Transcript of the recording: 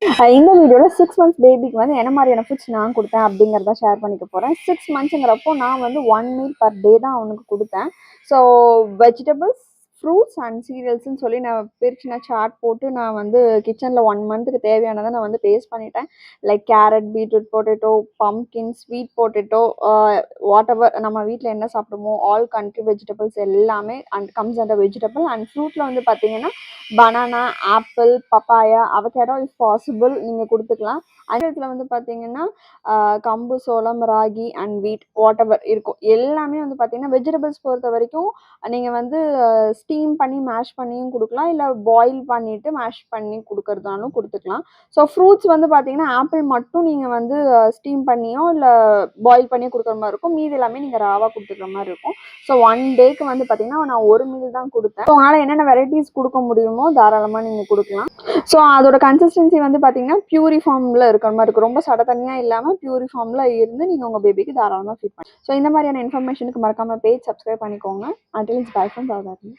இந்த வீடியோவில் 6 months பேபிக்கு வந்து என்ன மாதிரியான ஃபுட்ஸ் நான் கொடுத்தேன் அப்படிங்கிறத ஷேர் பண்ணிக்க போகிறேன். 6 monthsங்கிறப்போ நான் வந்து 1 meal per day தான் அவனுக்கு கொடுத்தேன். ஸோ வெஜிடபிள்ஸ், ஃப்ரூட்ஸ் அண்ட் சீரியல்ஸ்ன்னு சொல்லி நான் பிரித்து நான் சார்ட் போட்டு நான் வந்து கிச்சனில் 1 monthக்கு தேவையானதை நான் வந்து பேஸ்ட் பண்ணிட்டேன். Like carrot, beetroot, potato, pumpkin, sweet potato, whatever நம்ம வீட்டில் என்ன சாப்பிடுமோ ஆல் கண்ட்ரி வெஜிடபிள்ஸ் எல்லாமே கம்ஸ் அண்டர் வெஜிடபிள். அண்ட் ஃப்ரூட்டில் வந்து பார்த்தீங்கன்னா banana, apple, papaya, avocado if possible நீங்கள் கொடுத்துக்கலாம். அதில் வந்து பார்த்தீங்கன்னா கம்பு, சோளம், ragi and wheat whatever இருக்கும் எல்லாமே வந்து பார்த்தீங்கன்னா வெஜிடபிள்ஸ் பொறுத்த வரைக்கும் நீங்கள் வந்து ஸ்டீம் பண்ணி மேஷ் பண்ணியும் கொடுக்கலாம், இல்லை பாயில் பண்ணிவிட்டு மேஷ் பண்ணி கொடுக்கறதாலும் கொடுத்துக்கலாம். ஸோ ஃப்ரூட்ஸ் வந்து பார்த்தீங்கன்னா ஆப்பிள் மட்டும் நீங்கள் வந்து ஸ்டீம் பண்ணியோ இல்லை பாயில் பண்ணியோ கொடுக்குற மாதிரி இருக்கும். மீது எல்லாமே நீங்கள் ராவாக கொடுத்துக்கிற மாதிரி இருக்கும். ஸோ 1 டேக்கு வந்து பார்த்தீங்கன்னா நான் 1 மீல் தான் கொடுத்தேன். ஸோ அதனால் என்னென்ன வெரைட்டிஸ் கொடுக்க முடியுமோ தாராளமாக நீங்கள் கொடுக்கலாம். ஸோ அதோட கன்சிஸ்டன்சி வந்து பார்த்தீங்கன்னா பியூரி ஃபார்மில் இருக்கிற மாதிரி இருக்கும். ரொம்ப சட தனியாக இல்லாமல் பியூரி ஃபார்மில் இருந்து நீங்கள் உங்கள் பேபிக்கு தாராளமாக ஃபீட் பண்ணி. ஸோ இந்த மாதிரியான இன்ஃபர்மேஷனுக்கு மறக்காமல் பேஜ் சப்ஸ்கிரைப் பண்ணிக்கோங்க. Until it's bye from Saudari.